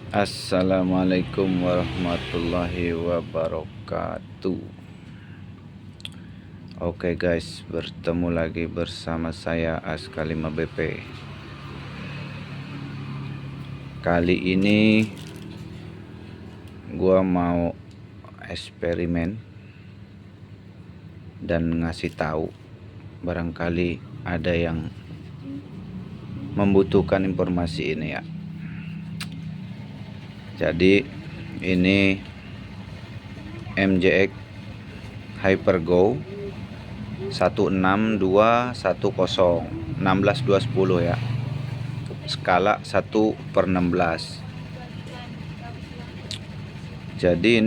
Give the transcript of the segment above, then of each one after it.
Assalamualaikum warahmatullahi wabarakatuh. Oke guys, bertemu lagi bersama saya Aska5BP. Kali ini gua mau eksperimen dan ngasih tahu, barangkali ada yang membutuhkan informasi ini ya. Jadi ini MJX HyperGo 16210 16210 ya, skala 1/16. Jadi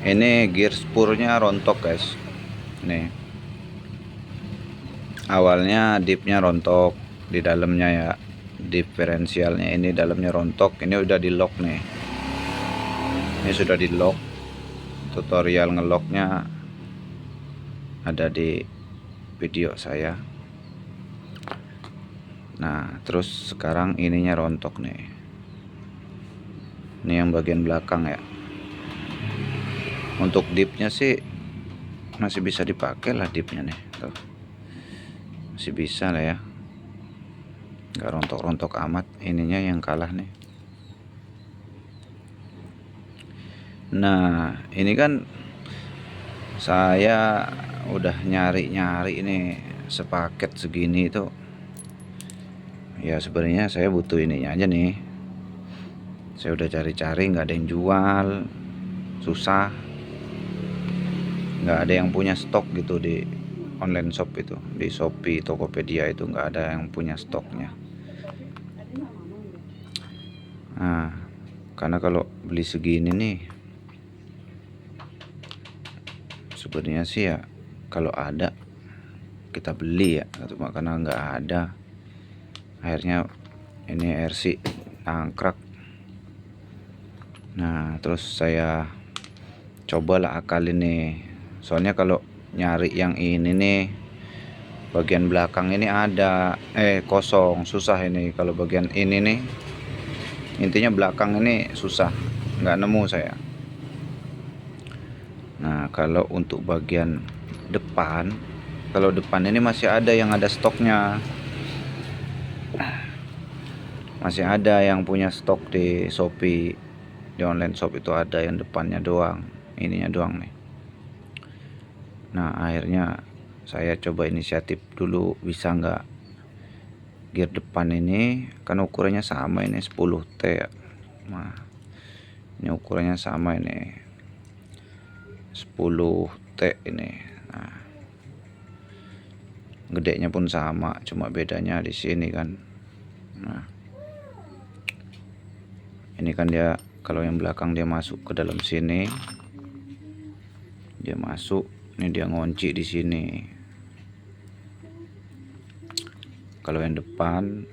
ini gear spurnya rontok guys. Nih, awalnya dipnya rontok di dalamnya ya, diferensialnya ini dalamnya rontok. Ini udah di lock nih, ini sudah di lock. Tutorial ngelocknya ada di video saya. Nah terus sekarang ininya rontok nih, ini yang bagian belakang ya. Untuk dipnya sih masih bisa dipakai lah, dipnya nih tuh, masih bisa lah ya, nggak rontok-rontok amat. Ininya yang kalah nih. Nah ini kan saya udah nyari-nyari ini sepaket segini itu ya. Sebenarnya saya butuh ininya aja nih. Saya udah cari-cari, nggak ada yang jual, susah, nggak ada yang punya stok gitu di online shop itu, di Shopee, Tokopedia itu nggak ada yang punya stoknya. Nah karena kalau beli segini nih sebenarnya sih ya, kalau ada kita beli ya, cuma karena nggak ada akhirnya ini RC nangkrak. Nah terus saya cobalah akal ini, soalnya kalau nyari yang ini nih bagian belakang ini ada kosong, susah ini. Kalau bagian ini nih, intinya belakang ini susah, nggak nemu saya. Nah kalau untuk bagian depan, kalau depan ini masih ada yang ada stoknya, masih ada yang punya stok di Shopee, di online shop itu ada yang depannya doang, ininya doang nih. Nah akhirnya saya coba inisiatif dulu, bisa nggak gear depan ini, kan ukurannya sama ini 10T ya. Nah ini ukurannya sama ini 10T ini. Nah gedenya pun sama, cuma bedanya di sini kan. Nah ini kan dia, kalau yang belakang dia masuk ke dalam sini, dia masuk, ini dia ngunci di sini. Kalau yang depan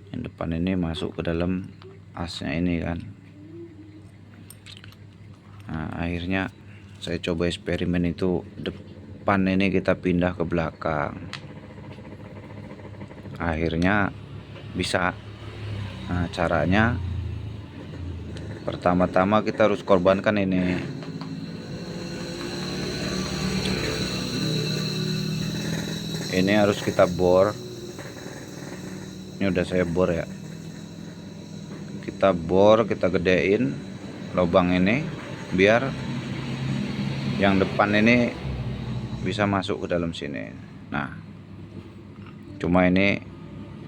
ini masuk ke dalam asnya ini kan. Nah akhirnya saya coba eksperimen itu, depan ini kita pindah ke belakang, akhirnya bisa. Nah caranya pertama-tama kita harus korbankan ini harus kita bor. Ini udah saya bor ya, kita bor, kita gedein lubang ini biar yang depan ini bisa masuk ke dalam sini. Nah cuma ini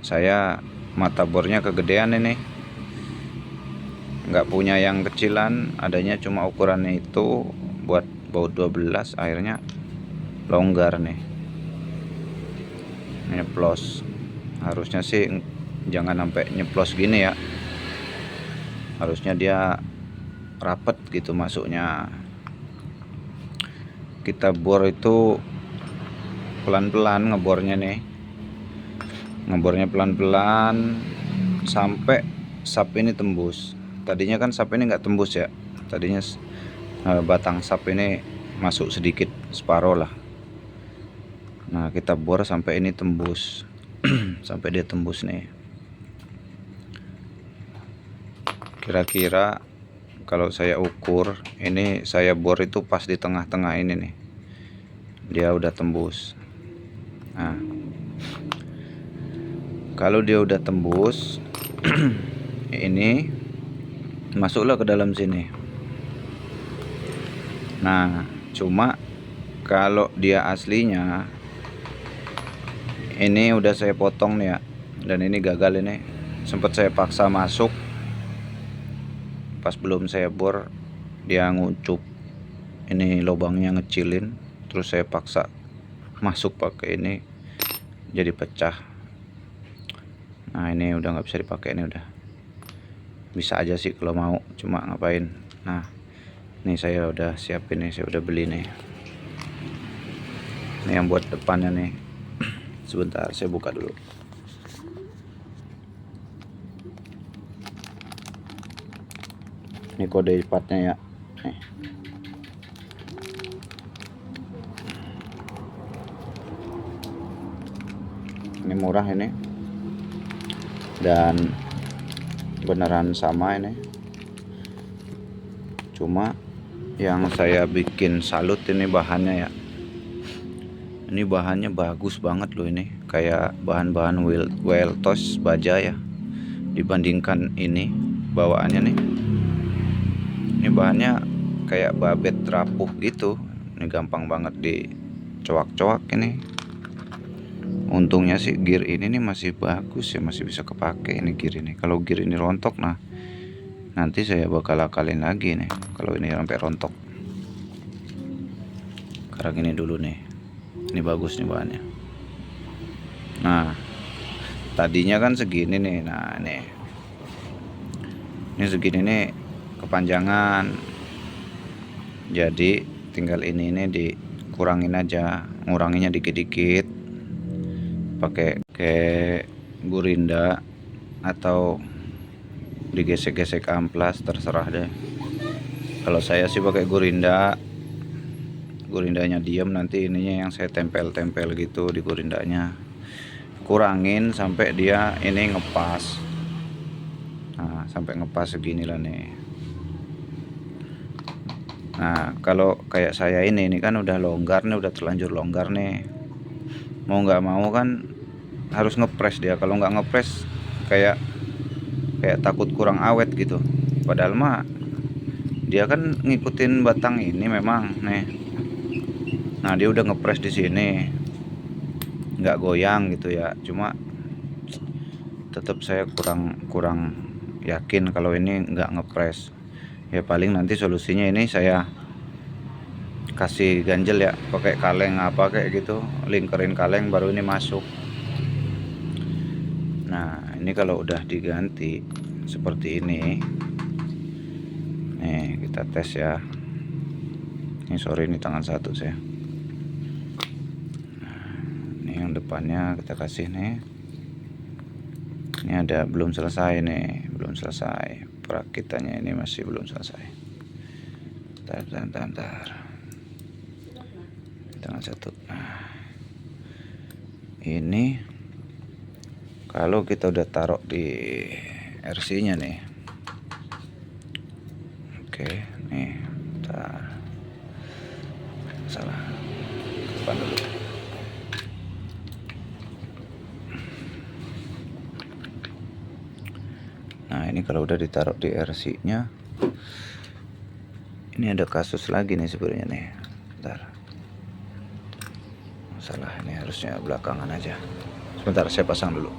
saya mata bornya kegedean ini, nggak punya yang kecilan, adanya cuma ukurannya itu buat baut 12. Akhirnya longgar nih, nyeplos. Harusnya sih jangan sampai nyeplos gini ya, harusnya dia rapet gitu masuknya. Kita bor itu pelan-pelan ngebornya nih, ngebornya pelan-pelan sampai sap ini tembus. Tadinya kan sap ini nggak tembus ya, tadinya batang sap ini masuk sedikit, separuh lah. Nah kita bor sampai ini tembus sampai dia tembus nih. kira-kira kalau saya ukur ini, saya bor itu pas di tengah-tengah ini nih, dia udah tembus. Nah, kalau dia udah tembus ini masuklah ke dalam sini. Nah, cuma kalau dia aslinya ini udah saya potong nih ya, dan ini gagal. Ini sempat saya paksa masuk, pas belum saya bor dia nguncup, ini lubangnya ngecilin, terus saya paksa masuk pakai ini, jadi pecah. Nah, ini udah nggak bisa dipakai, ini udah bisa aja sih kalau mau, cuma ngapain. Nah, ini saya udah siapin nih, saya udah beli nih, ini yang buat depannya nih. Sebentar, saya buka dulu. Ini kode lipatnya ya. Nih. Ini murah ini, dan beneran sama ini. Cuma yang saya bikin salut ini bahannya ya. Ini bahannya bagus banget loh, ini kayak bahan-bahan Weltos baja ya, dibandingkan ini bawaannya nih. Ini bahannya kayak babet rapuh gitu. Ini gampang banget dicoak-coak ini. Untungnya sih gear ini nih masih bagus ya, masih bisa kepake ini gear ini. Kalau gear ini rontok, nah nanti saya bakal akalin lagi nih kalau ini sampai rontok. Sekarang ini dulu nih, ini bagus nih bahannya. Nah, tadinya kan segini nih. Nah, ini segini nih kepanjangan, jadi tinggal ini dikurangin aja, nguranginnya dikit-dikit pakai gurinda atau digesek-gesek amplas, terserah deh. Kalau saya sih pakai gurindanya diem, nanti ininya yang saya tempel-tempel gitu di gurindanya. Kurangin sampai dia ini ngepas. Nah, sampai ngepas segini lah nih. Nah, kalau kayak saya ini kan udah longgar nih, udah terlanjur longgar nih. Mau nggak mau kan harus ngepres dia. Kalau nggak ngepres kayak takut kurang awet gitu. Padahal mah dia kan ngikutin batang ini memang nih. Nah, dia udah ngepres di sini, nggak goyang gitu ya. Cuma tetap saya kurang yakin kalau ini nggak ngepres. Ya paling nanti solusinya ini saya kasih ganjel ya, pakai kaleng apa kayak gitu, lingkerin kaleng baru ini masuk. Nah, ini kalau udah diganti seperti ini nih, kita tes ya. Ini sorry, ini tangan satu saya. Nah, ini yang depannya kita kasih nih. Ini ada belum selesai nih, belum selesai perakitannya, ini masih belum selesai. Bentar. Tangan satu. Nah, ini kalau kita udah taruh di RC nya nih. Oke, nih bentar, salah depan dulu. Nah, ini kalau udah ditaruh di RC nya, ini ada kasus lagi nih sebenarnya nih. Bentar, salah, ini harusnya belakangan aja. Sebentar, saya pasang dulu.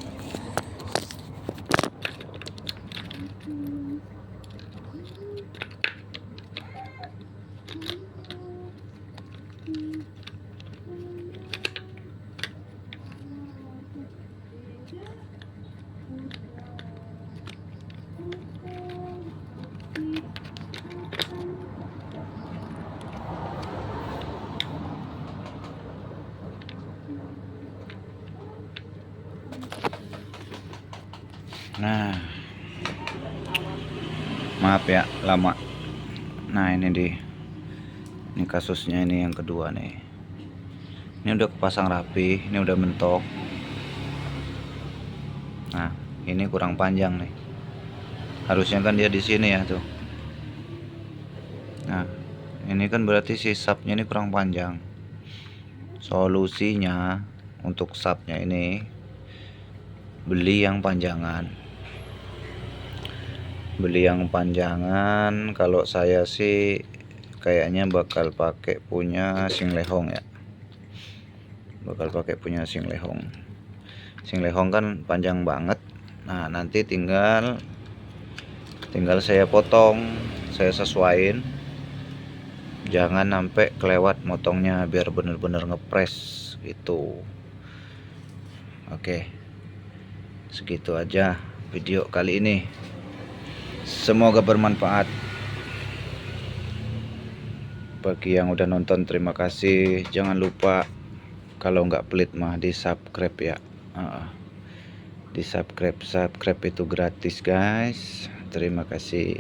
Nah, maaf ya lama. Nah, ini kasusnya, ini yang kedua nih. Ini udah kepasang rapi, ini udah mentok. Nah, ini kurang panjang nih. Harusnya kan dia di sini ya tuh. Nah, ini kan berarti si sapnya ini kurang panjang. Solusinya untuk sapnya ini beli yang panjangan. Kalau saya sih kayaknya bakal pakai punya Singlehong ya. Singlehong kan panjang banget. Nah, nanti tinggal saya potong, saya sesuaiin. Jangan sampai kelewat motongnya, biar bener-bener ngepres gitu. Oke, segitu aja video kali ini. Semoga bermanfaat. Bagi yang udah nonton, terima kasih. Jangan lupa kalau nggak pelit mah di subscribe ya. Di subscribe itu gratis guys. Terima kasih.